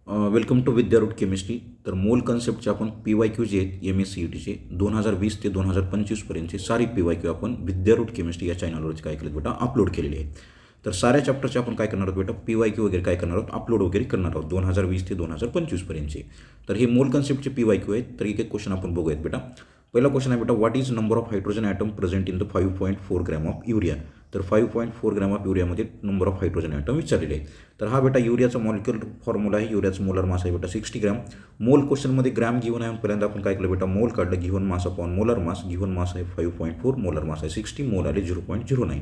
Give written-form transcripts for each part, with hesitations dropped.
Welcome to विद्यारूट chemistry. तर मोल कन्सेप्टचे आपण PYQ जे आहेत MSCETचे 2020 ते 2025पर्यंतचे सारी PYQ आपण विद्यारूट केमिस्ट्री या चॅनलवरती काय केलं बेटा अपलोड केलेले आहे. तर साऱ्या चॅप्टरचे आपण काय करणार आहोत बेटा PYQ वगैरे काय करणार आहोत अपलोड वगैरे करणार आहोत 2020 ते 2025पर्यंतचे. तर हे मोल कन्सेप्टचे PYQ आहेत. तर एक एक क्वेश्चन आपण बघूयात बेटा. पहिला क्वेश्चन आहे बेटा what is number of hydrogen atom present in the 5.4 gram of urea. तर 5.4 ग्रॅम ऑफ युरियामध्ये नंबर ऑफ हायड्रोजन ॲटम विचारलेले आहे. तर हा बेटा युरियाचा मॉलिक्युलर फॉर्म्युला आहे. युरियाचं मोलर मास आहे बेटा 60 ग्रॅम. मोल क्वेश्चनमध्ये ग्रॅम गिव्हन आहे. पहिल्यांदा आपण काय केलं बेटा मोल काढलं. Given mass upon molar mass. Given mass आहे 5.4, मोलर मास आहे 60, मोल आले 0.09.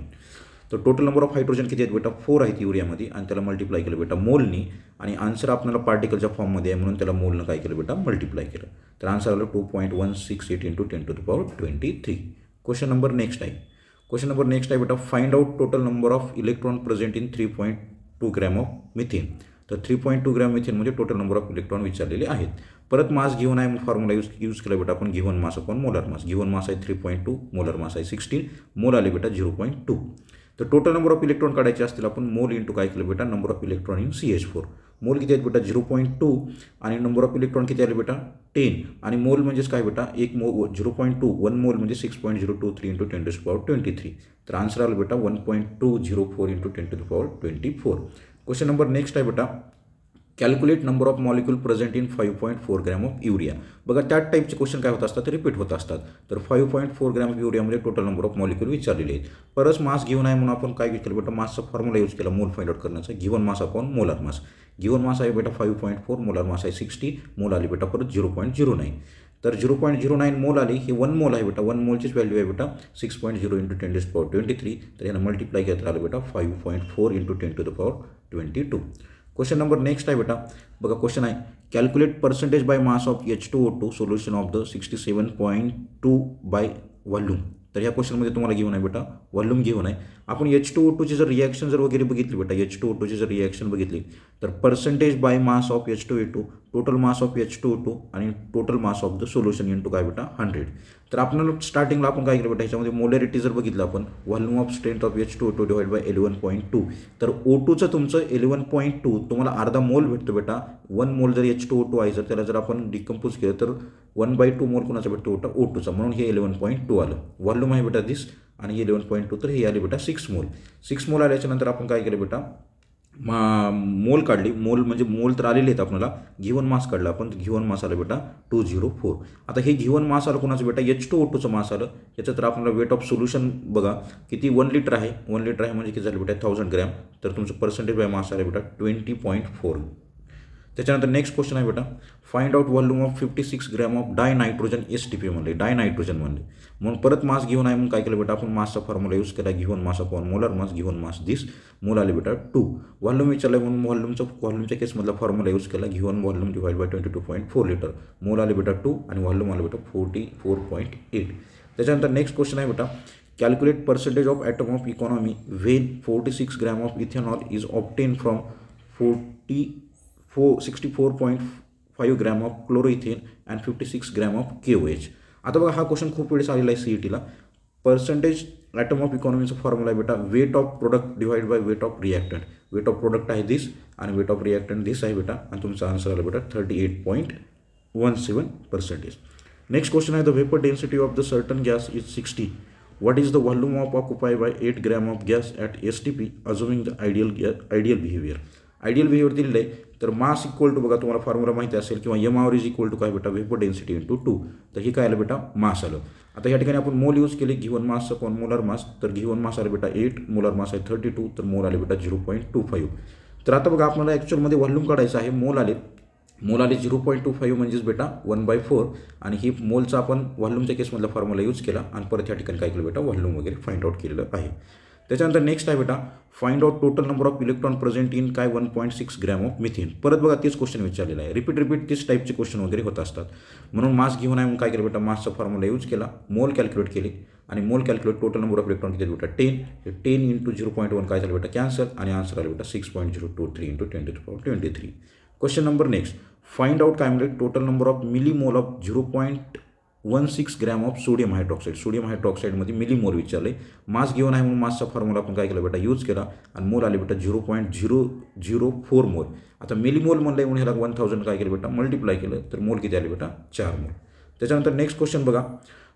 तर टोटल नंबर ऑफ हायड्रोजन किती आहेत बेटा 4 आहेत युरियामध्ये आणि त्याला मल्टिप्लाय केलं बेटा मोलनी आणि आन्सर आपल्याला पार्टिकलच्या फॉर्ममध्ये आहे म्हणून त्याला मोलनं काय केलं बेटा मल्टिप्लाय केलं. तर आन्सर आलं 2.168 इंटू 10⁻23. क्वेश्चन नंबर नेक्स्ट आहे. क्वेश्चन नंबर नेक्स्ट आहे बेटा find out total number of electron present in 3.2 gram of methane. तर 3.2 ग्रॅम मिथेनमध्ये टोटल नंबर ऑफ इलेक्ट्रॉन विचारलेले आहेत. परत मास गिव्हन आहे फॉर्म्युला यूज केला बेटा आपण given mass upon molar mass. Given mass आहे 3.2, मोलर मास आहे 16, मोल आले बेटा 0.2. तर टोटल नंबर ऑफ इलेक्ट्रॉन काढायचे असतील आपण मोल इंटू काय केलं बेटा number of electron in CH4. मोल किती आहेत बेटा 0.2 आणि नंबर ऑफ इलेक्ट्रॉन किती आले बेटा 10 आणि मोल म्हणजेच काय बेटा 0.2 1 मोल म्हणजे 6.023 इंटू 10⁻23. तर आन्सर आलं बेटा 1.204 इंटू 10⁻24. क्वेश्चन नंबर नेक्स्ट आहे बेटा calculate number of molecule present in 5.4 gram of urea. बघा त्याच टाईपचे क्वेश्चन काय होत असतात ते रिपीट होत असतात. तर 5.4 ग्रॅम ऑफ युरियामध्ये टोटल नंबर ऑफ मॉलिक्यूल विचारलेले आहेत. परत मास घेऊन आहे म्हणून आपण काय केलं बेटा मासचा फॉर्म्युला यूज केला मोल फाइंड आउट करण्याचा. Given mass upon molar mass. Given mass आहे बेटा 5.4, मोलर मास आहे 60, मोल आली बेटा परत 0.09. तर 0.09 मोल आली ही 1 मोल आहे बेटा 1 मोलचीच व्हॅल्यू आहे बेटा 6.0 इंटू 10⁻23. तर यानं मल्टिप्लाय केलं आलं बेटा 5.4 इंटू 10⁻22. क्वेश्चन नंबर नेक्स्ट आहे बेटा बघा क्वेश्चन आहे calculate percentage by mass of H2O2 solution of the 67.2 by volume. तर ह्या क्वेश्चनमध्ये तुम्हाला घेऊन आहे बेटा व्हॉल्यूम घेऊन आहे. आपण H2O2ची जर रिॲक्शन जर वगैरे बघितली बेटा H2O2ची जर रिॲक्शन बघितली तर percentage by mass of H2O2 total mass of H2O2 आणि total mass of the solution into काय बेटा 100. तर आपल्याला स्टार्टिंगला आपण काय केलं बेटा ह्याच्यामध्ये मोलॅरिटी जर बघितलं आपण volume of strength of H2O2 divide by 11.2. तर O2चं तुमचं 11.2 तुम्हाला अर्धा मोल भेटतो बेटा. 1 मोल जर H2O2 आहे जर त्याला जर आपण डिकम्पोज केलं तर 1/2 मोल कुणाचा भेटतो बेटा O2चा म्हणून हे 11.2 आलं. व्हॉल्यूम आहे बेटा दिस आणि 11.2 तर हे आले बेटा 6 मोल. 6 मोल आल्याच्यानंतर आपण काय केलं बेटा मोल काढली. मोल म्हणजे मोल तर आलेले आहेत आपल्याला. गिव्हन मास काढला आपण. गिव्हन मास आलं बेटा 204. आता हे गिव्हन मास आलं कोणाचं बेटा H2O2चं मास आलं. याचं तर आपल्याला वेट ऑफ सोल्युशन बघा किती 1 लिटर आहे. 1 लिटर आहे म्हणजे किती झालं बेटा 1000 ग्रॅम. तर तुमचं पर्सेंटेज बाय मास आलं बेटा 20.4. त्याच्यानंतर नेक्स्ट क्वेश्चन आहे बेटा find out volume of 56 gram of dinitrogen STP म्हणले डायनायट्रोजन म्हणले म्हणून परत मास घेऊन आहे म्हणून काय केलं बेटा आपण मासचा फॉर्म्युला यूज केला. Given mass upon molar mass. Given mass दिस मोल आले बेटा 2. व्हॉल्यूम विचारलं म्हणून व्हॉल्यूमच्या केसमधला फॉर्म्युला यूज केला. Given volume divide by 22.4 litre. Mole आले बेटा 2 आणि व्हॉल्यूम आलं बेटा 44.8. त्याच्यानंतर नेक्स्ट क्वेश्चन आहे बेटा calculate percentage of atom of economy when 46 gram of ethanol is obtain from 64.5 gram of chloroethane and 56 gram of KOH. आता बघा हा क्वेश्चन खूप वेळेस आलेला आहे CETला. पर्सेंटेज ॲटम ऑफ इकॉनॉमीचा फॉर्म्युला आहे बेटा weight of product divide by weight of reactant. Weight of product आहे दिस आणि वेट ऑफ रिॲक्टंट दिस आहे बेटा आणि तुमचा आन्सर आला बेटा 38.17%. नेक्स्ट क्वेश्चन आहे the vapour density of the certain gas is 60. What is the volume of occupy by 8 gram of gas at STP assuming the ideal behaviour. Ideal behaviour दिलेलं आहे तर मास इक्वल टू बघा तुम्हाला formula माहिती असेल किंवा M is equal to काय बेटा वेपर डेन्सिटी इंटू 2. तर हे काय आलं बेटा मास आलं. आता या ठिकाणी आपण मोल यूज केले गिव्हन मास अपॉन मोलर मास. तर गिव्हन मास आलं बेटा 8, मोलर मास आहे 32 तर मोल आले बेटा 0.25. तर आता बघा आपल्याला ॲक्च्युअलमध्ये व्हॉल्यूम काढायचं आहे. मोल आले 0.25 म्हणजेच बेटा 1/4 आणि ही मोलचा आपण व्हॉल्यूमच्या केसमधला फॉर्म्युला यूज केला आणि परत या ठिकाणी काय केलं बेटा व्हॉल्यूम वगैरे फाइंड आउट केलेलं आहे. त्याच्यानंतर नेक्स्ट आहे बेटा find out total number of electron present in काय 1.6 ग्रॅम ऑफ मिथेन. परत बघा तेच क्वेश्चन विचारलेला आहे. रिपीट तीच टाईपचे क्वेश्चन वगैरे होत असतात म्हणून मास घेऊन आहे म्हणून काय केलं बेटा मासचा फॉर्म्युला यूज केला. मोल कॅल्क्युलेट केले आणि मोल calculate total number of electron किती बेटा 10. 10 इंटू 0.1 काय झालं बेटा कॅन्सल आणि आन्सर आलं बेटा 6.023 into 10⁻23. Question number next find out काय म्हणजे total number of millimole of 0.1 0.16 gram of sodium hydroxide. Sodium हायड्रॉक्साईडमध्ये मिलीमोल विचारले. मास गिवन आहे म्हणून मासचा फॉर्म्युला आपण काय केला बेटा यूज केला आणि मोल आले बेटा 0.004 मोल. आता मिलीमोल म्हणलं म्हणून ह्याला 1000 काय केलं बेटा मल्टिप्लाय केलं तर मोल किती आले बेटा 4 मोल. त्याच्यानंतर नेक्स्ट क्वेश्चन बघा.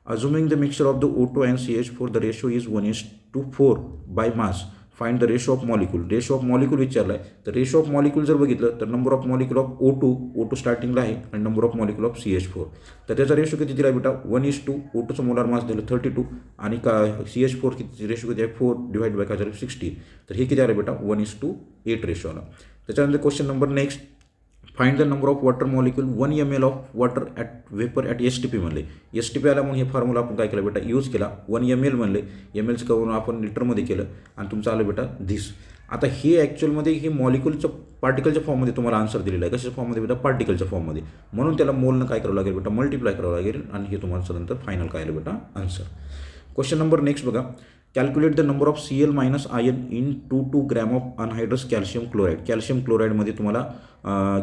Assuming the mixture of the O2 and CH4 the ratio is 1:4 by mass. Find the ratio of molecule. Ratio of molecule विचारला आहे. तर रेशो ऑफ मॉलिक्यूल जर बघितलं तर number of molecule of O2 स्टार्टिंगला आहे आणि number of molecule of CH4. तर त्याचा रेशो किती दिला बेटा 1:2. O2चं मोलार मास दिलं 32 आणि CH4 किती रेशो किती आहे 4 डिवाइड बाय काय झालं 60. तर हे किती आलं बेटा 1:8 रेशो आला. त्याच्यानंतर question number next. Find the number of water molecule 1 ml of water at vapour at STP म्हणले. STP आला म्हणून हे फॉर्म्युला आपण काय केलं बेटा यूज केला. 1 ml म्हणले. mlचं करून आपण लिटरमध्ये केलं आणि तुमचं आलं बेटा धिस. आता हे ॲक्च्युअलमध्ये हे मॉलिक्यूलचं पार्टिकलच्या फॉर्ममध्ये तुम्हाला आन्सर दिलेलं आहे. कशाच्या फॉर्ममध्ये बेटा पार्टिकलच्या फॉर्ममध्ये. म्हणून त्याला मोलनं काय करावं लागेल बेटा मल्टिप्लाय करावं लागेल आणि हे तुम्हाला नंतर फायनल काय आलं बेटा आन्सर. क्वेश्चन नंबर नेक्स्ट बघा. Calculate the number of Cl minus ion in 2 gram of anhydrous calcium chloride. Calcium क्लोराईडमध्ये तुम्हाला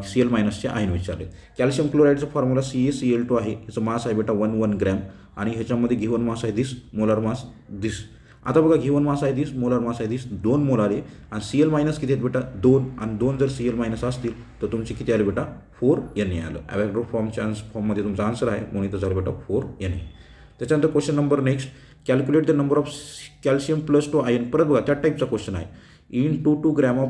Cl मायनसचे आयन विचारले. कॅल्शियम क्लोराईडचा फॉर्म्युला CaCl2 आहे. ह्याचं मास आहे बेटा 1 ग्रॅम आणि ह्याच्यामध्ये गिव्हन मास आहे दिस, मोलार मास दिस. आता बघा गिव्हन मास आहे दिस, मोलार मास आहे दिस, 2 मोल आले आणि Cl मायनस किती आहेत बेटा 2 आणि 2 जर Cl मायनस असतील तर तुमचे किती आले बेटा 4 Na आलं. ॲव्हॅगॅड्रो फॉर्ममध्ये तुमचा आन्सर आहे म्हणून इथं झालं बेटा 4 Na. त्याच्यानंतर question number next. Calculate the number of calcium plus 2 ion. परत बघा त्या टाईपचा क्वेश्चन आहे. In 2 gram of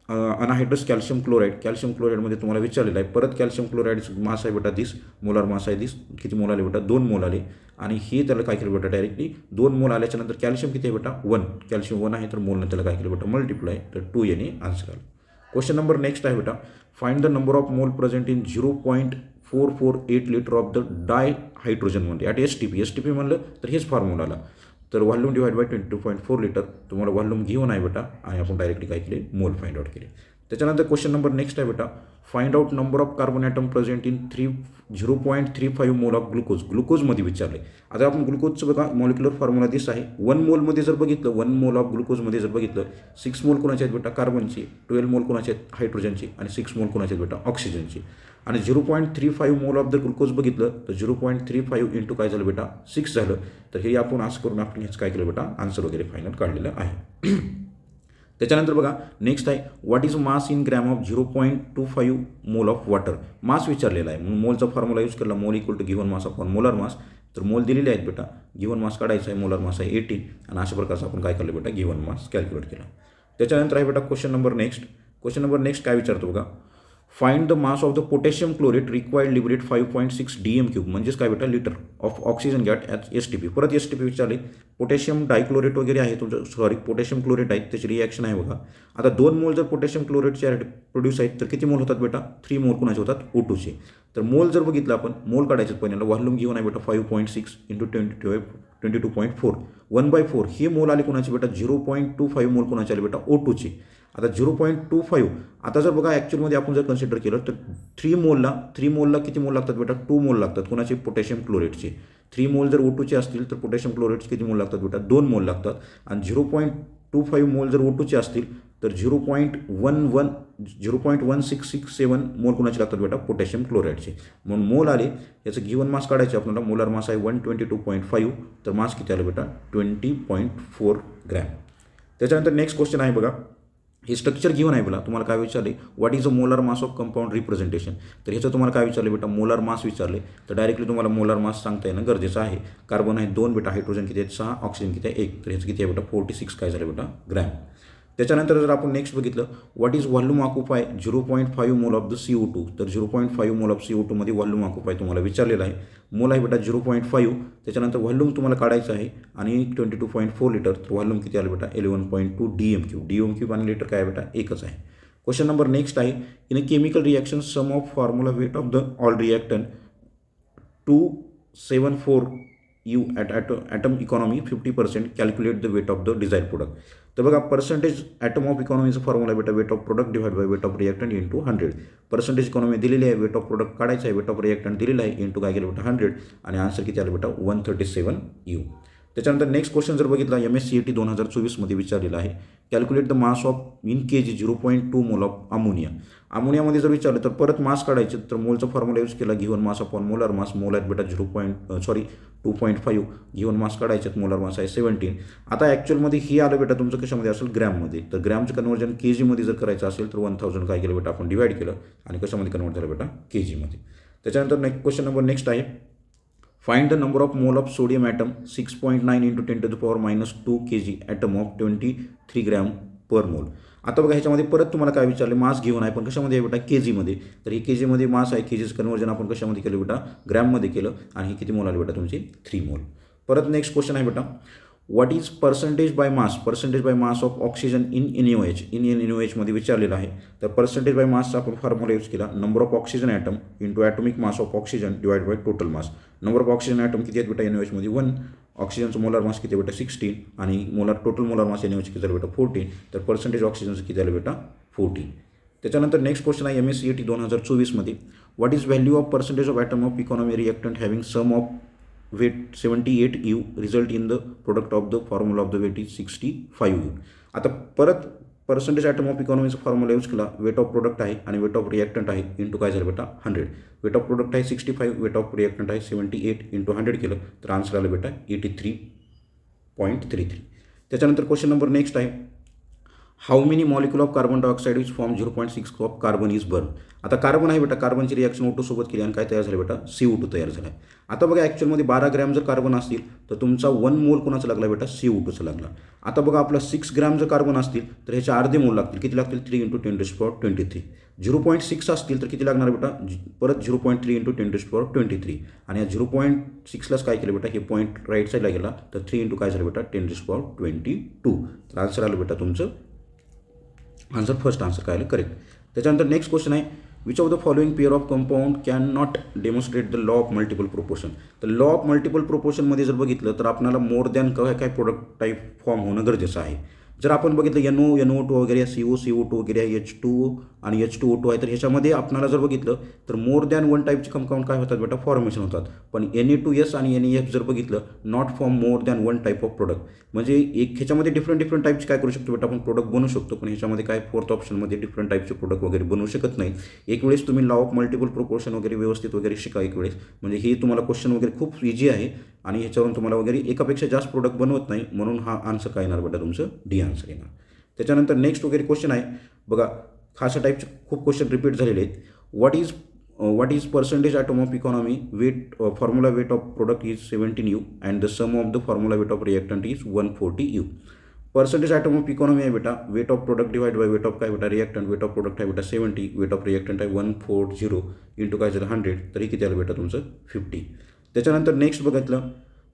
anhydrous calcium chloride. Calcium क्लोराईडमध्ये तुम्हाला विचारलेलं आहे. परत कॅल्शियम क्लोराईडचं मास आहे बेटा दिस, मोलार मास आहे दिस. किती मोल आले बेटा 2 मोल आले आणि हे त्याला काय केलं बेटा डायरेक्टली 2 मोल आल्याच्यानंतर कॅल्शियम किती आहे बेटा 1. कॅल्शियम 1 आहे तर मोलनं त्याला काय केलं बेटा मल्टिप्लाय तर 2 याने आन्सर आलं. क्वेश्चन नंबर नेक्स्ट आहे बेटा. Find the number of mole present in 0.448 litre of the डाय हायड्रोजनमध्ये ॲट STP म्हणलं तर हेच फॉर्म्युला आला. तर व्हॉल्यूम डिवाइड बाय 22.4 लिटर. तुम्हाला व्हॉल्यूम घेऊन आहे बेटा आणि आपण डायरेक्टली काय केले मोल फाइंड आउट केले. त्याच्यानंतर क्वेश्चन नंबर नेक्स्ट आहे बेटा. Find out number of carbon atom present in 0.35 mole of glucose. ग्लुकोजमध्ये विचारले. आता आपण ग्लुकोजचं बघा मॉलिक्युलर फॉर्म्युला दिस आहे. 1 मोलमध्ये जर बघितलं 1 मोल ऑफ ग्लुकोजमध्ये जर बघितलं 6 मोल कोणाचे आहेत बेटा कार्बनची, 12 मोल कोणाचे आहेत हायड्रोजनची आणि 6 मोल कोणाचे आहेत बेटा ऑक्सिजनची. आणि 0.35 मोल ऑफ द ग्लुकोज बघितलं तर 0.35 इंटू काय झालं बेटा 6 झालं. तर हे आपण असं करून आपण हेच काय केलं बेटा आन्सर वगैरे फायनल काढलेलं आहे. त्याच्यानंतर बघा नेक्स्ट आहे. What is mass in gram of 0.25 mole of water. मास विचारलेला आहे म्हणून मोलचा फॉर्म्युला यूज केला. Mole equal to given mass upon molar mass. तर मोल दिलेले आहेत बेटा. गिव्हन मास काढायचा आहे, मोलार मास आहे 18 आणि अशा प्रकारचं आपण काय केलं बेटा गिव्हन मास कॅल्क्युलेट केला. त्याच्यानंतर आहे बेटा question number next. Question number next काय विचारतो बघा. Find the mass of the potassium chlorate required liberate 5.6 dm³ म्हणजेच काय बेटा litre of oxygen gas at STP. परत STP विचारले. पोटॅशियम डायक्लोरेट वगैरे आहे तुमचं पोटॅशियम क्लोरेट आहे त्याची रिॲक्शन आहे बघा. आता 2 मोल जर पोटॅशियम क्लोरेटचे प्रोड्यूस आहेत तर किती मोल होतात बेटा 3 मोल कोणाचे होतात O2चे. तर मोल जर बघितलं आपण मोल काढायचं पहिल्यांदा. व्हॉल्यूम घेऊन आहे बेटा 5.6 इंटू 22.4 1/4 हे मोल आले कोणाचे बेटा 0.25 मोल कोणाचे आले बेटा O2चे. आता 0.25 आता जर बघा ॲक्च्युअलमध्ये आपण जर कन्सिडर केलं तर 3 मोलला किती मोल लागतात बेटा 2 मोल लागतात कोणाचे पोटॅशियम क्लोरेटचे. 3 मोल जर O2चे असतील तर पोटॅशियम क्लोरेटचे किती मोल लागतात बेटा 2 मोल लागतात आणि 0.25 मोल जर O2चे असतील तर 0.1667 मोल कोणाचे लागतात बेटा पोटॅशियम क्लोराईडचे. म्हणून मोल आले याचं गिव्हन मास काढायचे आपल्याला. मोलार मास आहे 122.5 तर मास किती आलं बेटा 20.4 ग्रॅम. त्याच्यानंतर नेक्स्ट क्वेश्चन आहे बघा. हे स्ट्रक्चर गिव्हन आहे बघा. तुम्हाला काय विचारले what is a molar mass of compound representation. तर ह्याचं तुम्हाला काय विचारले बेटा मोलार मास विचारले. तर डायरेक्टली तुम्हाला मोलार मास सांगता येणं गरजेचं आहे. कार्बन आहे 2 बेटा, हायड्रोजन किती आहेत 6, ऑक्सिजन किती आहे 1. तर ह्याचं किती आहे बेटा 46 काय झालं बेटा ग्रॅम. त्याच्यानंतर जर आपण नेक्स्ट बघितलं what is volume occupy 0.5 mole of the CO2. तर 0.5 मोल ऑफ CO2 मध्ये व्हॉल्यूम ऑक्युपाय तुम्हाला विचारलेलं आहे. मोल आहे बेटा 0.5. त्याच्यानंतर व्हॉल्यूम तुम्हाला काढायचं आहे आणि 22.4 लिटर. तर व्हॉल्यूम किती आलं बेटा 11.2 dm³ आणि लिटर काय बेटा एकच आहे. क्वेश्चन नंबर नेक्स्ट आहे. In a chemical reaction sum of formula weight of the all reactant 274 U at atom economy 50% calculate the weight of the desire product. तर बघा पर्सेंटेज ॲटम ऑफ इकॉनॉमीचं formula बेटा weight of product divide by weight of reactant into 100. Percentage economy दिलेली आहे, weight of product काढायचं आहे, weight of reactant दिलेलं आहे इंटू काय केलं बेटा 100 आणि आन्सर किती आलं बेटा 137 U. त्याच्यानंतर नेक्स्ट क्वेश्चन जर बघितला MSCET 2024मध्ये विचारलेला आहे. Calculate the mass of in kg 0.2 mole of ammonia. अमोनियामध्ये जर विचारलं तर परत मास काढायचे, तर मोलचा फॉर्म्युला यूज केला, given mass upon molar mass. मोल आहेत बेटा 2.5, गिव्हन मास काढायचे, मोलार मास आहे 17. आता ॲक्च्युअलमध्ये ही आलं बेटा तुमचं कशामध्ये असेल, ग्रॅममध्ये. तर ग्रॅमचं कन्वर्जन kgमध्ये जर करायचं असेल तर 1000 काय केलं बेटा आपण डिवाइड केलं आणि कशामध्ये कन्वर्ट झालं बेटा, kgमध्ये. त्याच्यानंतर क्वेश्चन नंबर नेक्स्ट आहे, find the number of mole of sodium atom 6.9 × 10⁻²2 kg atom of 23 gram per mole. आता बघा ह्याच्यामध्ये परत तुम्हाला काय विचारले, मास घेऊन आहे पण कशामध्ये आहे बेटा, kgमध्ये. तर हे kgमध्ये मास आहे, kgचं कन्वर्जन आपण कशामध्ये केलं बेटा, ग्रॅममध्ये केलं आणि हे किती मोल आले बेटा तुमचे 3 मोल. परत नेक्स्ट क्वेश्चन आहे बेटा, what is percentage by mass of oxygen in NaOH. In NaOHमध्ये विचारलेलं आहे. तर पर्सेंटेज बाय मासचा आपण फॉर्म्युला यूज केला, number of oxygen atom into atomic mass of oxygen divide by total mass. Number of oxygen atom किती आहेत बेटा NaOHमध्ये 1, ऑक्सिजनचं मोलार मास किती बेटा 16 आणि टोटल मोलार मास NaOH किती झालं बेटा 14. तर पर्सेंटेज ऑक्सिजनचं किती झालं बेटा 40. त्याच्यानंतर नेक्स्ट क्वेश्चन आहे MSCET 2024मध्ये, what is value of percentage of atom of economy reactant having sum of weight 78 U result in the product of the formula of the weight is 65 U. आता परत percentage atom of इकॉनॉमीचा formula use केला, weight of product आहे आणि weight of reactant आहे into काय झालं बेटा 100. वेट ऑफ प्रोडक्ट आहे 65, वेट ऑफ रिएक्टंट आहे 78 इंटू 100 केलं तर आन्सर आलं बेटा 83.33. त्याच्यानंतर क्वेश्चन नंबर नेक्स्ट आहे, how many molecule of carbon dioxide is form 0.6 of carbon is burn. आता कार्बन आहे बेटा, कार्बनची रिॲक्शन O2 सोबत केली आणि काय तयार झालं बेटा, CO2 तयार झाला. आता बघा ॲक्च्युअलमध्ये 12 ग्रॅम जर कार्बन असतील तर तुमचा 1 मोल कोणाचा लागला बेटा, CO2चा लागला. आता बघा आपला 6 ग्रॅम जर कार्बन असतील तर ह्याचे अर्धे मोल लागतील, किती लागतील 3 × 10⁻23. 0.6 असतील तर किती लागणार बेटा, परत 0.3 × 10⁻23 आणि या 0.6लाच काय केलं बेटा, हे पॉईंट राईट साईडला गेला तर 3 × काय झालं बेटा 10⁻22. तर आन्सर आलं बेटा तुमचं आन्सर, फर्स्ट आन्सर काय आलं करेक्ट. त्याच्यानंतर नेक्स्ट क्वेश्चन आहे, which of the following pair of compound can not demonstrate the law of multiple proportion. तर लॉ ऑफ मल्टिपल प्रोपोर्शनमध्ये जर बघितलं तर आपल्याला मोर दॅन काय प्रोडक्ट टाईप फॉर्म होणं गरजेचं आहे. जर आपण बघितलं NO2 वगैरे, CO2 वगैरे, H2 आणि H2O2 आहे, तर ह्याच्यामध्ये आपल्याला जर बघितलं तर मोर दॅन 1 टाईपचे कंपाऊंड काय होतात बेटा, फॉर्मेशन होतात. पण Na2S आणि NAF जर बघितलं, not form more than 1 type of product. म्हणजे ह्याच्यामध्ये डिफरंट टाईपचे काय करू शकतो बेटा, आपण प्रोडक्ट बनवू शकतो, पण ह्याच्यामध्ये काय फोर्थ ऑप्शनमध्ये डिफरंट टाईपचे प्रोडक्ट वगैरे बनवू शकत नाही. एक वेळेस तुम्ही लॉ ऑफ मल्टिपल प्रोपोर्शन वगैरे व्यवस्थित वगैरे शिका एक वेळेस, म्हणजे हे तुम्हाला क्वेश्चन वगैरे खूप इझी आहे आणि ह्याच्यावरून तुम्हाला वगैरे एकापेक्षा जास्त प्रोडक्ट बनवत नाही, म्हणून हा आन्सर काय येणार बेटा तुमचं डी आन्सर येणार. त्याच्यानंतर नेक्स्ट वगैरे क्वेश्चन आहे बघा, खासा टाईपचे खूप क्वेश्चन रिपीट झालेले आहेत. What is percentage atom of economy weight, formula weight of product is 17 U and the sum of the formula weight of reactant is 140 U. Percentage atom of economy आहे बेटा, weight of product divide by weight of काय बेटा reactant. Weight of product आहे बेटा 70, weight of reactant आहे 140 into काय झालं 100, तर हे किती आलं बेटा तुमचं 50. त्याच्यानंतर नेक्स्ट बघितलं,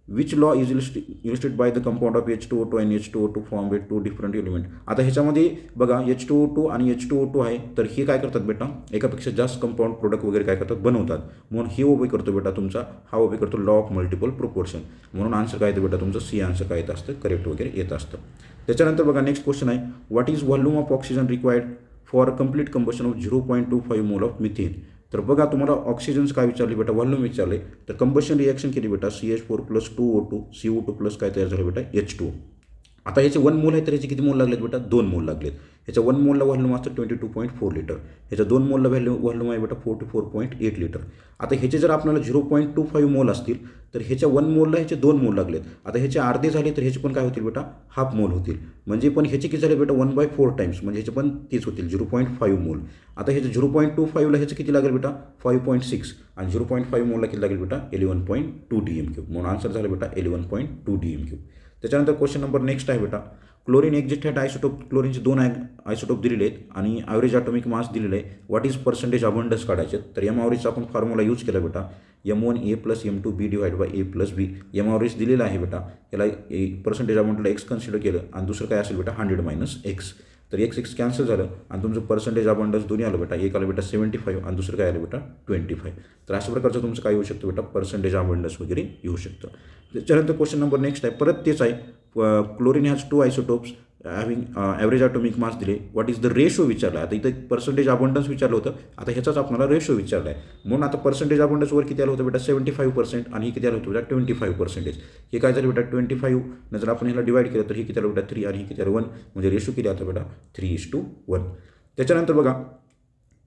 which law is illustrated by the compound of H2O2 आणि H2O2 form with 2 different element. आता ह्याच्यामध्ये बघा H2O2 आणि H2O2 आहे, तर हे काय करतात बेटा, एकापेक्षा जास्त कंपाऊंड प्रोडक्ट वगैरे काय करतात बनवतात, म्हणून हे ओबे करतो बेटा तुमचा, हा ओबे करतो लॉ ऑफ मल्टिपल प्रोपोर्शन. म्हणून आन्सर काय येतं बेटा तुमचं सी आन्सर काय येत असतं, करेक्ट वगैरे येत असतं. त्याच्यानंतर बघा नेक्स्ट क्वेश्चन आहे, what is volume of oxygen required for complete combustion of 0.25 mole of methane. तर बघा तुम्हाला ऑक्सिजनचं काय विचारले बेटा, व्हॉल्यूम विचारले, तर कंबशन रिॲक्शन केली बेटा CH4+2O2 CO2+ काय तयार झालं बेटा H2O. आता ह्याचे 1 मोल आहे तर ह्याचे किती मोल लागलेत बेटा, 2 मोल लागलेत. ह्याच्या 1 मोलला व्हॉल्यूम असतं 22.4 लिटर, ह्याच्या 2 मोलला व्हॉल्यूम आहे बेटा 44.8 लिटर. आता ह्याचे जर आपल्याला 0.25 मोल असतील तर ह्याच्या 1 मोलला ह्याचे 2 मोल लागलेत. आता ह्याचे अर्धे झाले तर ह्याचे पण काय होतील बेटा, हाफ मोल होतील. म्हणजे पण ह्याचे किती झाले बेटा 1/4 टाइम्स, म्हणजे ह्याचे पण तीच होतील 0.5 मोल. आता ह्याचे 0.25ला ह्याचं किती लागेल बेटा 5.6 आणि 0.5 मोलला किती लागेल बेटा 11.2 DM3. म्हणून आन्सर झालं बेटा 11.2 DM3. त्याच्यानंतर क्वेश्चन नंबर नेक्स्ट आहे बेटा, क्लोरीन एक्झिट हॅट आयसोटोप, क्लोरीनचे 2 आयसोटोप दिलेले आहेत आणि ॲव्हरेज ॲटॉमिक मास दिलेलं आहे. व्हॉट इज पर्सेंटेज अबंडन्स काढायचे, तर एम ॲव्हरेजचा आपण फॉर्म्युला यूज केला बेटा, M1A + M2B divide by A + B. M average दिलेला आहे बेटा, याला पर्सेंटेज अबंडला x कन्सिडर केलं आणि दुसरं काय असेल बेटा 100 - x. तर x कॅन्सल झालं आणि तुमचं पर्सेंटेज अबंडन्स दोन्ही आलं बेटा, एक आलं बेटा 75 आणि दुसरं काय आलं बेटा 25. तर अशा प्रकारचं तुमचं काय येऊ शकतं बेटा, पर्सेंटेज अबंडन्स वगैरे येऊ शकतं. त्याच्यानंतर क्वेश्चन नंबर नेक्स्ट आहे, परत तेच आहे, chlorine has 2 isotopes having average atomic mass दिले. व्हॉट इज द रेशो विचारला आहे. आता इथं पर्सेंटेज अबंडन्स विचारलं होतं. आता ह्याचाच आपल्याला रेशो विचारला आहे. म्हणून आता पर्सेंटेज अबंडन्सवर किती आलं होतं बेटा 75% आणि हे किती आलं होतं बेटा 25%. हे काय झालं बेटा 25 जर आपण ह्याला डिवाईड केलं तर हे किती आलं बेटा 3 आणि हे किती आलं 1. म्हणजे रेशो किती आता बेटा 3:1. त्याच्यानंतर बघा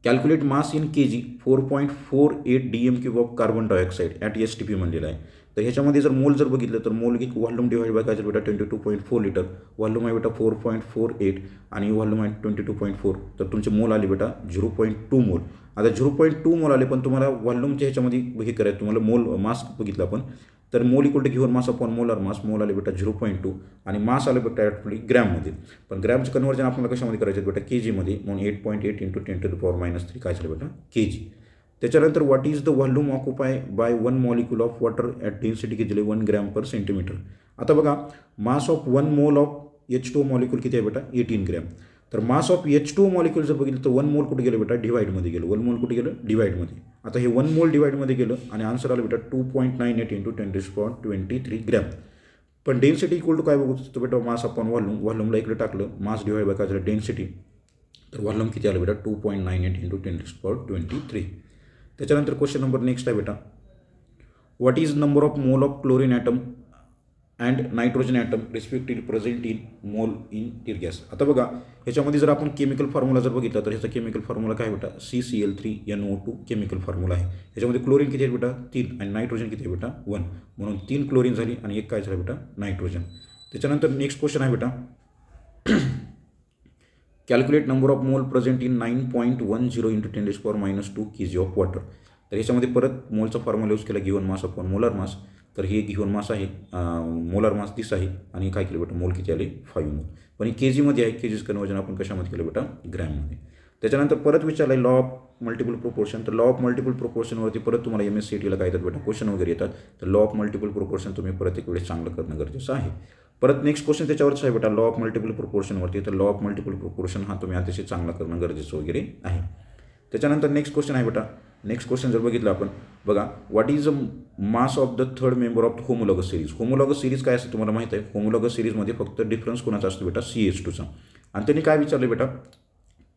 calculate mass in K G 4.48 DM³ of carbon dioxide at STP म्हणलेलं आहे. तर ह्याच्यामध्ये जर मोल जर बघितलं तर मोल व्हॉल्यूम डिवाइड बाय काय असेल बेटा 22.4 लिटर. व्हॉल्यूम आहे बेटा 4.48 आणि व्हॉल्यूम आहे 22.4. तर तुमचे मोल आले बेटा 0.2 मोल. आता 0.2 मोल आले पण तुम्हाला व्हॉल्यूमच्या ह्याच्यामध्ये हे करायचं तुम्हाला मोल मास बघितलं आपण तर mole equal to given mass upon molar mass. Mole आले बेटा 0.2 आणि मास आलं बेटा ॲक्च्युली ग्रॅममध्ये. पण ग्रॅमचं कन्वर्जन आपल्याला कशामध्ये करायचं बेटा के जीमध्ये. म्हणून 8.8 × 10⁻³ काय झालं बेटा के जी. त्याच्यानंतर what is the volume occupy by 1 molecule of water at density किती दिली 1 g/cm. आता बघा मास of 1 mole of H2O molecule किती आहे बेटा 18 ग्रॅम. तर मास ऑफ H2O मॉलिक्यूल जर बघितलं तर 1 मोल कुठे गेलं बेटा डिवाईडमध्ये गेलं. 1 मोल कुठे गेलं डिवाईडमध्ये. आता हे 1 मोल डिवाईडमध्ये गेलं आणि आन्सर आलं बेटा 2.98 × 10⁻23 ग्रॅम. पण डेन्सिटी इक्वल टू काय बघतो बेटा मास अपॉन व्हॉल्यूम. व्हॉल्यूमला इकडे टाकलं मास डिवाईड बाय काय झालं डेन्सिटी. तर व्हॉल्यूम किती आलं बेटा 2.98 × 10⁻23. त्याच्यानंतर क्वेश्चन नंबर नेक्स्ट आहे बेटा what is number of mole of chlorine atom and nitrogen atom respectively present in mole in टिर गॅस. आता बघा ह्याच्यामध्ये जर आपण केमिकल फॉर्म्युला जर बघितला तर ह्याचा केमिकल फॉर्म्युला काय बेटा CCl3NO2 केमिकल फॉर्म्युला आहे. ह्याच्यामध्ये क्लोरीन किती आहे बेटा 3 आणि नायट्रोजन किती आहे बेटा 1. म्हणून 3 क्लोरीन झाली आणि एक काय झालं बेटा नायट्रोजन. त्याच्यानंतर नेक्स्ट क्वेश्चन आहे बेटा calculate number of mole present in 9.10 × 10⁻² kg of water. तर ह्याच्यामध्ये परत मोलचा फॉर्म्युला यूज केला given mass upon molar mass. तर हे गिव्हन मास आहे मोलार मास 30 आहे आणि काय केलं बेटा मोल किती आले 5 मोल. पण हे के जीमध्ये आहे. के जीचं कन्वर्जन आपण कशामध्ये केलं बेटा ग्रॅममध्ये. त्याच्यानंतर परत विचारलं आहे लॉ ऑफ मल्टिपल प्रोपोर्शन. तर लॉ ऑफ मल्टिपल प्रोपोर्शनवरती परत तुम्हाला MSCITला काय येतात बेटा क्वेश्चन वगैरे येतात. तर लॉ ऑफ मल्टिपल प्रोपोर्शन तुम्ही परत एक वेळेस चांगलं करणं गरजेचं आहे. परत नेक्स्ट क्वेश्चन त्याच्यावरच आहे बेटा लॉ ऑफ मल्टिपल प्रोपोर्शनवरती. तर लॉ ऑफ मल्टिपल प्रोपोर्शन हा तुम्ही अतिशय चांगला करणं गरजेचं वगैरे आहे. त्याच्यानंतर नेक्स्ट क्वेश्चन आहे बेटा नेक्स्ट क्वेश्चन जर बघितलं आपण बघा what is a mass of the third member of homologous series. Homologous series काय असते तुम्हाला माहिती आहे. होमोलॉगस सिरीजमध्ये फक्त डिफरन्स कोणाचा असतो बेटा CH2चा. आणि त्यांनी काय विचारलं बेटा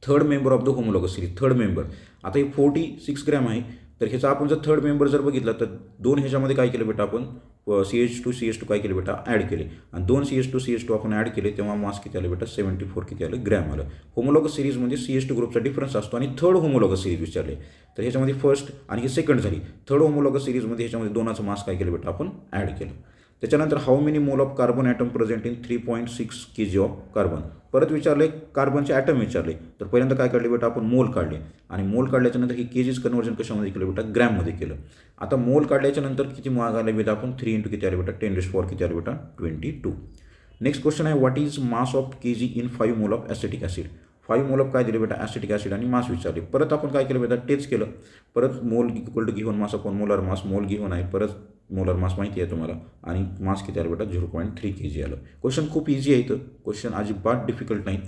third member of the homologous series. Third member आता हे 46 ग्रॅम आहे. तर ह्याचा आपण जर थर्ड मेंबर जर बघितला तर 2 ह्याच्यामध्ये काय केलं बेटा आपण CH2 काय केले बेटा ॲड केले आणि 2 CH2 आपण ॲड केले तेव्हा मास किती आलं बेटा 74 किती आलं ग्रॅम आलं. होमोलॉगस सिरीजमध्ये CH2 ग्रुपचा डिफरन्स असतो आणि थर्ड होमोलॉगस सिरीज विचारले तर ह्याच्यामध्ये फर्स्ट आणि हे सेकंड झाली. थर्ड होमोलॉगस सिरीजमध्ये ह्याच्यामध्ये दोनाचं मास काय केलं बेटा आपण ॲड केलं. त्याच्यानंतर how many mole of carbon atom present in 3.6 kg of carbon. परत विचारले कार्बनचे ॲटम विचारले तर पहिल्यांदा काय काढले बेटा आपण मोल काढले आणि मोल काढल्याच्यानंतर हे केजीच कन्वर्जन कशामध्ये केलं बेटा ग्रॅममध्ये केलं. आता मोल काढल्याच्यानंतर किती माग आले बेटा आपण 3 × किती आले बेटा 10⁻⁴ किती आले बेटा 22. नेक्स्ट क्वेश्चन आहे what is mass of kg in 5 mole of acetic acid. 5 mole of काय दिले बेटा ॲसिटिक ॲसिड आणि मास विचारले. परत आपण काय केलं बेटा तेच केलं. परत mole equal to given mass upon molar mass. Mole given आहे परत मोलार मास माहिती आहे तुम्हाला आणि मास किती आलं बेटा 0.3 kg आलं. क्वेश्चन खूप इझी आहे इथं. क्वेश्चन अजिबात डिफिकल्ट नाही.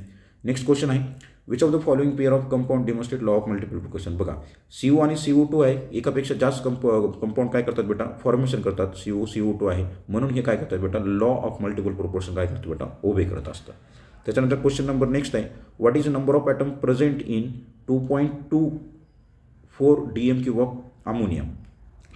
नेक्स्ट क्वेश्चन आहे which of the following pair of compound demonstrate law of multiple proportion. बघा CO आणि CO2 आहे एकापेक्षा जास्त कंपाऊंड काय करतात बेटा फॉर्मेशन करतात. CO2 आहे म्हणून हे काय करतात बेटा लॉ ऑफ मल्टिपल प्रोपोर्शन काय करतात बेटा ओबे करत असतं. त्याच्यानंतर क्वेश्चन नंबर नेक्स्ट आहे what is number of atom present in 2.24 DM³ of ammonium.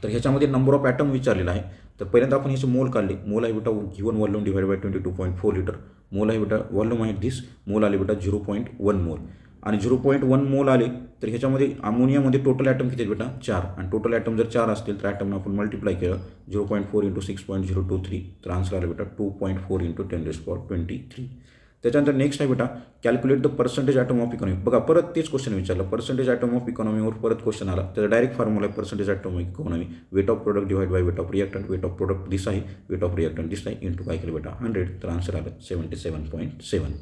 तर ह्याच्यामध्ये नंबर ऑफ ॲटम विचारलेला आहे. तर पहिल्यांदा आपण ह्याचे मोल काढले. मोल आहे बेटा given volume divide by 22.4 litre. मोल आहे बेटा व्हॉल्यूम आहे दिस. मोल आले बेटा 0.1 मोल आणि 0.1 मोल आले तर ह्याच्यामध्ये अमोनियामध्ये टोटल ॲटम किती आहेत बेटा 4 आणि टोटल ॲटम जर 4 असतील तर ॲटमनं आपण मल्टिप्लाय केलं 0.4 × 6.023 तर आन्सर आलं बेटा 2.4 × 10⁻23. त्याच्यानंतर नेक्स्ट आहे बेटा calculate the percentage atom of economy. बघा परत तेच क्वेश्चन विचारलं पर्सेंटेज ॲटम ऑफ इकॉनॉमीवर परत क्वेश्चन आला. त्याचा डायरेक्ट फॉर्म्युला आहे percentage atom of economy weight of product divide by weight of reactant. Weight of product this आहे वेट ऑफ रिएक्टंट दिस आहे इंटू काय केलं बेटा 100 तर आन्सर आलं 77.7.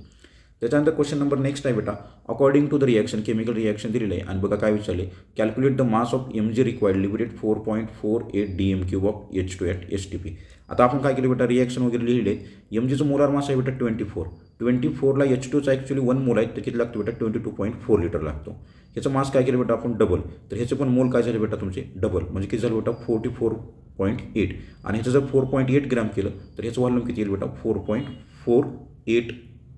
त्याच्यानंतर क्वेश्चन नंबर नेक्स्ट आहे बेटा according to the reaction chemical reaction दिलेलं आहे आणि बघा काय विचारले calculate the mass of Mg required liberate 4.48 DM³ of H2 at STP. आता आपण काय केलं बेटा रिॲक्शन वगैरे लिहिले. Mgचं मोलार मास आहे बेटा 24ला H2चा ॲक्च्युली 1 मोल आहे तर किती लागतो बेटा 22.4 लिटर लागतो. ह्याचं मास काय केलं बेटा आपण डबल तर ह्याचे पण मोल काय झाले बेटा तुमचे डबल म्हणजे किती झालं बेटा 44.8 आणि ह्याचं जर 4.8 ग्रॅम केलं तर ह्याचं व्हॉल्यूम किती येईल बेटा 4.48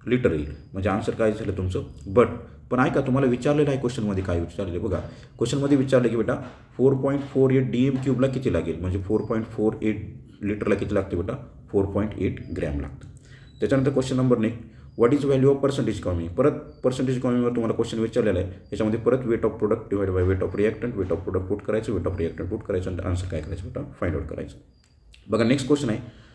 लिटर येईल. म्हणजे आन्सर काय झालं तुमचं बट. पण ऐका तुम्हाला विचारलेलं आहे क्वेश्चनमध्ये काय विचारलेलं बघा. क्वेश्चनमध्ये विचारलं की बेटा 4.48 DM³ किती लागेल. म्हणजे 4.48 लिटरला किती लागते बेटा 4.8 ग्रॅम लागतं. त्याच्यानंतर question number next what is value of percentage economy. परत पर्सेंटेज इकॉनॉमीवर तुम्हाला क्वेश्चन विचारलेला आहे. याच्यामध्ये परत weight of product divide by weight of reactant, weight of product put करायचं, वेट ऑफ रिएक्टंट पुट करायचं आणि आन्सर काय करायचं बेटा फाइंड आउट करायचं. बघा नेक्स्ट क्वेश्चन आहे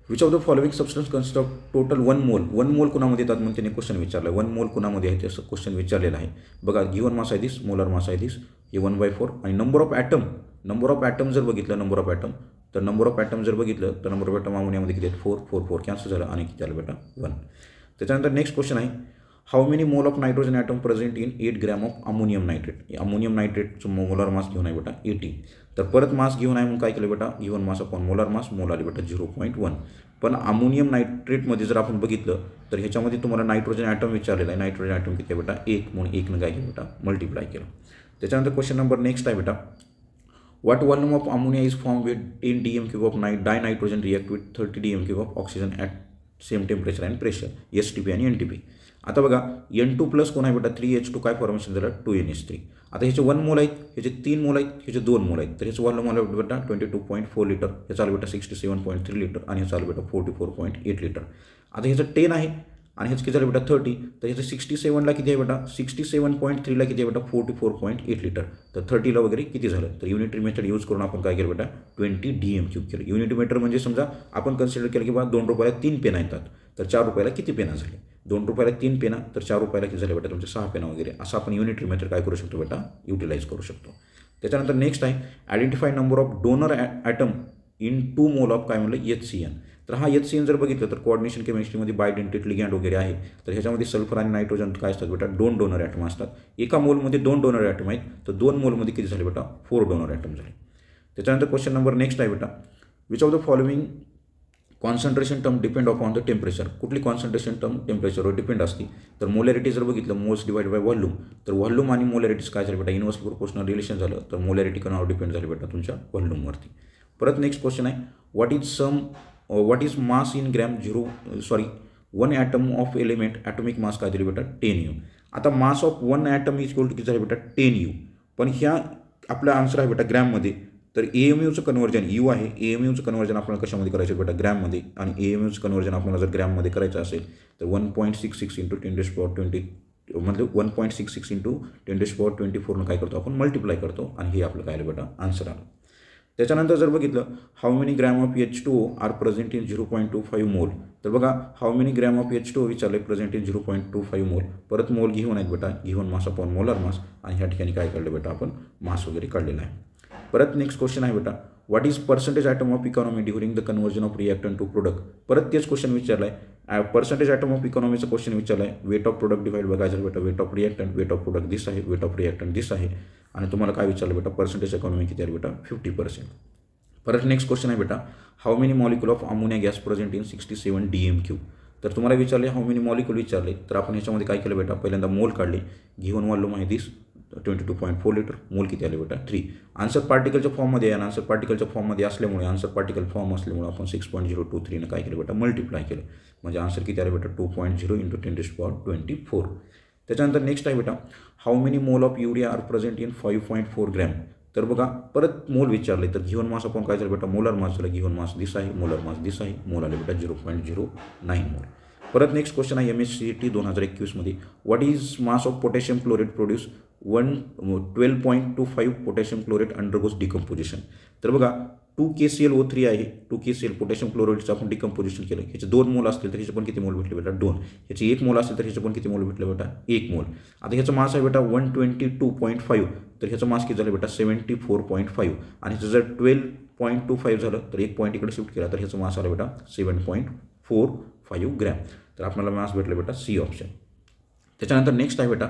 which of the following substance consist of total 1 मोल. 1 मोल कुणामध्ये येतात म्हणून त्यांनी क्वेश्चन विचारलं आहे. 1 मोल कुणामध्ये आहे त्याचं क्वेश्चन विचारलेलं आहे. बघा गिवन मास आहे दिस, मोलर मास आहे दिस, हे 1/4 आणि नंबर ऑफ ॲटम जर बघितलं नंबर ऑफ ॲटम जर बघितलं तर नंबर ऑफ ॲटम अमोनियामध्ये किती आहेत 4 कॅन्सल झालं आणि किती आलं बेटा 1. त्याच्यानंतर नेक्स्ट क्वेश्चन आहे how many mole of nitrogen atom present in 8 gram of ammonium nitrate. Ammonium नायट्रेटचं मोलार मास घेऊन आहे बेटा 80. तर परत मास घेऊन आहे म्हणून काय केलं बेटा given mass upon molar mass, mole आले बेटा 0.1. पण अमोनियम नायट्रेटमध्ये जर आपण बघितलं तर ह्याच्यामध्ये तुम्हाला नायट्रोजन ॲटम विचारलेला आहे. नायट्रोजन ॲटम किती आहे बेटा 1 म्हणून 1 काय केलं बेटा मल्टिप्लाय केलं. त्याच्यानंतर क्वेश्चन नंबर नेक्स्ट आहे बेटा what volume of ammonia is form with 10 DM³ of dinitrogen react with 30 DM³ of oxygen at same temperature and pressure, STP आणि NTP. आता बघा N2+ कोण आहे बेटा 3H2 काय फॉर्मेशन झालं 2NH3. आता ह्याचे 1 मोल आहेत, ह्याचे 3 मोल आहेत, ह्याचे 2 मोल आहेत. तर ह्याचं व्हॉल्यूम आलं बेटा 22.4 लिटर, ह्याचं आलं बेटा 67.3 लिटर आणि ह्याचं आलं बेटा 44.8 लिटर. आता ह्याचं 10 आहे आणि ह्याचं किती झालं बेटा 30. तर ह्याचं 67ला किती आहे बेटा 67.3ला किती आहे बेटा 44.8 लिटर. तर 30ला वगैरे किती झालं. तर युनिटरी मेथड यूज करून आपण काय केलं बेटा 20 DM³ केलं. युनिटरी मेथड म्हणजे समजा आपण कन्सिडर केलं की बा 2 रुपयाला 3 पेना येतात तर 4 रुपयाला किती पेना झाले. 2 रुपयाला 3 पेना तर 4 रुपयाला किती झाले बेटा तुमचे 6 पेना वगैरे. असं आपण युनिटरी मेथड काय करू शकतो बेटा युटिलाइज करू शकतो. त्याच्यानंतर नेक्स्ट आहे identify number of donor atom in 2 mole of काय म्हणलं HCN. तर हा HCN जर बघितलं तर कोऑर्डिनेशन केमिस्ट्रीमध्ये बायडेंटेट लिगँड वगैरे आहे. तर ह्याच्यामध्ये सल्फर आणि नायट्रोजन काय असतात बेटा 2 डोनर ॲटम असतात. एका मोलमध्ये 2 डोनर ॲटम आहेत तर 2 मोलमध्ये किती झाले बेटा 4 डोनर ॲटम झाले. त्याच्यानंतर क्वेश्चन नंबर नेक्स्ट आहे बेटा which of the following concentration term depend upon the temperature. कुठली कॉन्सन्ट्रेशन टर्म टेम्परेचरवर डिपेंड असते. तर मोलॅरिटी जर बघितलं मोल्स डिवाइड बाय व्हॉल्यूम तर व्हॉल्यूम आणि मोलॅरिटीज काय झालं बेटा इन्व्हर्स प्रोपोर्शनल रिलेशन झालं. तर मोलॅरिटी कोणावर डिपेंड झाली बेटा तुमच्या व्हॉल्यूमवरती. परत नेक्स्ट क्वेश्चन आहे what is mass in gram 1 atom of element atomic mass काय दिली बेटा 10U. आता mass of 1 atom is equal to किती झाले बेटा 10U. पण ह्या आपला आन्सर आहे बेटा ग्रॅममध्ये. तर AMUचं कन्वर्जन U आहे. AMUचं कन्वर्जन आपल्याला कशामध्ये करायचं बेटा ग्रॅममध्ये आणि AMUचं कन्वर्जन आपल्याला जर ग्रॅममध्ये करायचं असेल तर 1.66 × 10⁻20 मतलब 1.66 × 10⁻24 काय करतो आपण मल्टिप्लाय करतो आणि हे आपलं काय आलं बेटा आन्सर आलं. त्याच्यानंतर जर बघितलं how many gram of H2O are present in 0.25 mole. तर बघा how many gram of H2O विचारले प्रेझेंट इन 0.25 मोल. परत मोल घेऊन आहेत बेटा गिव्हन मास अपॉन मोलर मास आणि ह्या ठिकाणी काय काढलं बेटा आपण मास वगैरे काढलेला आहे. परत नेक्स्ट क्वेश्चन आहे बेटा what is percentage atom of economy during the conversion of reactant to product. परत तेच क्वेश्चन विचारलं आहे. पर्सेंटेज ॲटम ऑफ इकॉनॉमीचा क्वेश्चन विचारला आहे. Weight of product divide by काय झालं बेटा weight of reactant, weight of product this आहे, वेट ऑफ रिएक्टंट दिस आहे आणि तुम्हाला काय विचारलं बेटा पर्सेंटेज इकॉनॉमी किती आहे बेटा 50%. परत नेक्स्ट क्वेश्चन आहे बेटा how many molecule of ammonia gas present in 67 DM³. तर तुम्हाला विचारले हाऊ मेनी मॉलिक्यूल विचारले तर आपण ह्याच्यामध्ये काय केलं बेटा पहिल्यांदा मोल काढले. गिव्हन व्हॉल्यूम आहे दिस 22.4 लिटर, मोल किती आले बेटा 3. आन्सर पार्टिकलच्या फॉर्ममध्ये आहे आणि आन्सर पार्टिकलच्या फॉर्ममध्ये असल्यामुळे आन्सर पार्टिकल फॉर्म असल्यामुळे आपण 6.023 काय केलं बेटा मल्टिप्लाय केलं. म्हणजे आन्सर किती आले बेटा 2.0 × 10⁻24. त्याच्यानंतर नेक्स्ट आहे बेटा how many mole of urea are present in 5.4 gram. तर बघा परत मोल विचारले तर गिव्हन मास आपण काय झालं बेटा मोलर मास झालं. गिव्हन मास दिस आहे, मोलर मास दिस आहे, मोल आले बेटा 0.09 मोल. परत नेक्स्ट क्वेश्चन आहे MSCT 2021 what is mass of potassium chloride produce 12.25 potassium chloride undergoes decomposition. तर बघा 2KClO3 आहे. 2KCl पोटॅशियम क्लोराईडचं आपण डिकम्पोजिशन केलं. ह्याचे 2 मोल असतील तर ह्याचे पण किती मोल भेटले बेटा 2. ह्याचे 1 मोल असेल तर ह्याचे पण किती मोल भेटले बेटा 1 मोल. आता ह्याचं मास आहे बेटा 122.5 तर ह्याचं मास किती झालं बेटा 74.5 आणि ह्याचं जर 12.25 झालं तर 1 पॉईंट इकडे शिफ्ट केला तर ह्याचं मास आलं बेटा 7.45 ग्रॅम. तर आपल्याला मास भेटलं बेटा C ऑप्शन. त्याच्यानंतर नेक्स्ट आहे बेटा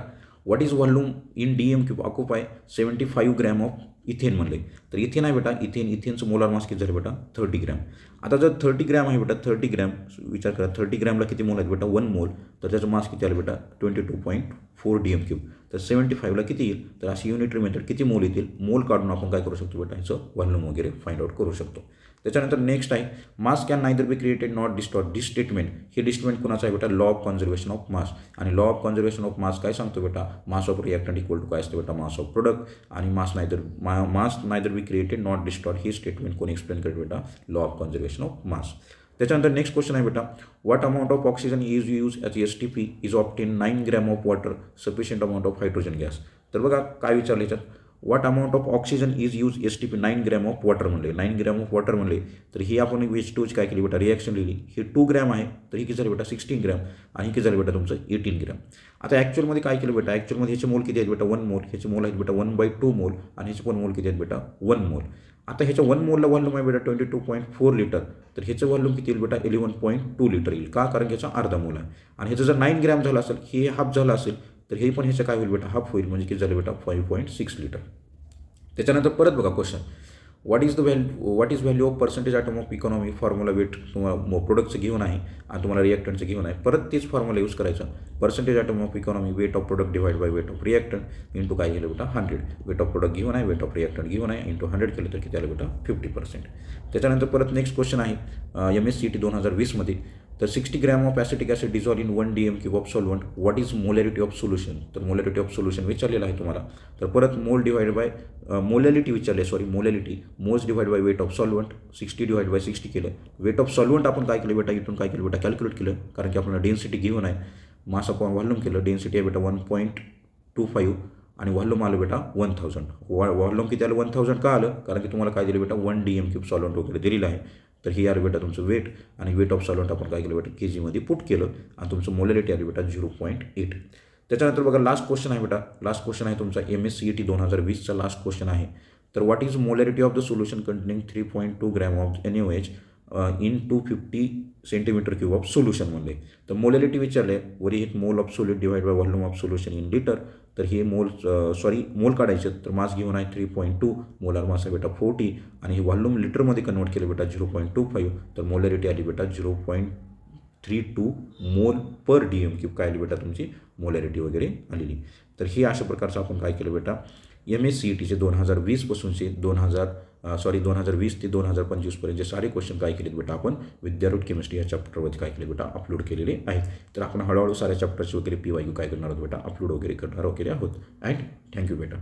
what is volume in DM³ occupy 75 gram of ethane म्हणले तर इथेन आहे बेटा, इथेनचं मोलार मास किती झालं बेटा 30 ग्रॅम. आता जर 30 ग्रॅम आहे बेटा, 30 ग्रॅम विचार करा, 30 ग्रॅमला किती मोल आहेत बेटा 1 मोल, तर त्याचं मास किती आलं बेटा 22.4 DM³. तर 75ला किती येईल, तर अशी युनिटरी मेथड किती मोल येतील, मोल काढून आपण काय करू शकतो बेटा, ह्याचं व्हॉल्यूम वगैरे फाइंड आउट करू शकतो. त्याच्यानंतर नेक्स्ट आहे mass can neither be created not distort. This statement, हे स्टेटमेंट कोणाचं आहे बेटा, law of conservation of mass. आणि law of conservation of mass काय सांगतो बेटा, mass of reactant equal to काय असतं बेटा, मास ऑफ प्रोडक्ट. आणि mass neither be created not distort, हे स्टेटमेंट कोणी एक्सप्लेन करतो बेटा, law of conservation of mass. त्याच्यानंतर नेक्स्ट क्वेश्चन आहे बेटा, what amount of oxygen is use as STP is obtain 9 gram of water sufficient amount of hydrogen gas. तर बघा काय विचारलं याच्यात, what amount of oxygen is use STP 9 gram of water म्हणले, 9 gram of water म्हणले, तर ही आपण H2ची काय केली बेटा, रिॲक्शन लिहिली. ही 2 ग्रॅम आहे, तर ही किती झाली बेटा 16 ग्रॅम, आणि ही किती झाली बेटा तुमचं 18 ग्रॅम. आता ॲक्च्युअलमध्ये काय केलं बेटा, ॲक्च्युअलमध्ये ह्याचे मोल किती आहेत बेटा 1 मोल, ह्याचे मोल आहेत बेटा 1/2 मोल, आणि ह्याचे पण मोल किती आहेत बेटा 1 मोल. आता ह्याच्या 1 मोलला व्हॉल्यूम आहे बेटा 22.4 लिटर, तर ह्याचं व्हॉल्यूम किती येईल बेटा 11.2 लिटर येईल. का, कारण ह्याचा अर्धा मोल आहे. आणि ह्याचं जर 9 ग्रॅम झालं असेल, हे हाफ झालं असेल, तर हे पण ह्याचं काय होईल बेटा, हाफ होईल, म्हणजे किती झालं बेटा 5.6 लिटर. त्याच्यानंतर परत बघा question, what is value of percentage atom of economy. Formula weight तुम्हाला प्रोडक्टचं घेऊन आहे आणि तुम्हाला रिॲक्टंटचं घेऊन आहे. परत तेच फॉर्म्युला यूज करायचा, percentage atom of economy weight of product divide by weight of reactant into काय केलं बेटा 100. वेट ऑफ प्रोडक्ट घेऊन आहे, वेट ऑफ रिॲक्टंट घेऊन आहे, इंटू 100 केलं तर किती आलं बेटा 50%. त्याच्यानंतर परत नेक्स्ट क्वेश्चन आहे MSCET 2020मध्ये, तर 60 gram of acetic acid dissolve in 1 DM³ of solvent, what is molarity of solution. तर मोलॅरिटी ऑफ सोल्युशन विचारलेलं आहे तुम्हाला. तर परत मोल डिवाइड बाय मोलॅलिटी विचारले, molality moles divide by weight of solvent, 60 divide by 60 केलं. वेट ऑफ सॉल्वंट आपण काय केलं बेटा, इथून काय केलं बेटा कॅल्क्युलेट केलं, कारण की आपल्याला डेन्सिटी घेऊन आहे. मास अपॉन व्हॉल्यूम केलं, डेन्सिटी आहे बेटा 1.25 आणि व्हॉल्यूम आलं बेटा 1000. व्हॉल्यूम किती आलं 1000 का आलं, कारण की तुम्हाला काय दिलं बेटा 1 DM³ सॉल्वंट वगैरे दिलेलं आहे. तर ही आलं बेटा तुमचं वेट, आणि वेट ऑफ सॉल्वंट आपण काय केलं बेटा kgमध्ये पुट केलं, आणि तुमचं मोलॅरिटी आली बेटा 0.8. त्याच्यानंतर बघा लास्ट क्वेश्चन आहे बेटा, लास्ट क्वेश्चन आहे तुमचा MSCET 2020चा लास्ट क्वेश्चन आहे. तर what is molarity of the solution containing 3.2 gram of NaOH in 250 cm³ of solution म्हणले. तर मोलॅरिटी विचारले, वरी एक mole of solute divide by volume of solution in litre. तर हे मोल काढायचे, तर मास घेऊन आहे 3.2, मोलार मास आहे बेटा 40, आणि हे व्हॉल्यूम लिटरमध्ये कन्वर्ट केलं बेटा 0.25, तर मोलॅरिटी आली बेटा 0.32 मोल पर DM³ काय आली बेटा तुमची मोलॅरिटी वगैरे आलेली. तर हे अशा प्रकारचं आपण काय केलं बेटा MSCETचे 2020 ते 2025पर्यंतचे सारे क्वेश्चन काय केलेत बेटा आपण विद्यारूढ केमिस्ट्री या चॅप्टरवरती काय केले बेटा अपलोड केलेले आहेत. तर आपण हळूहळू साऱ्या चॅप्टरचे वगैरे PYQ काय करणार आहोत बेटा अपलोड वगैरे करणार वगैरे आहोत. अँड थँक्यू बेटा.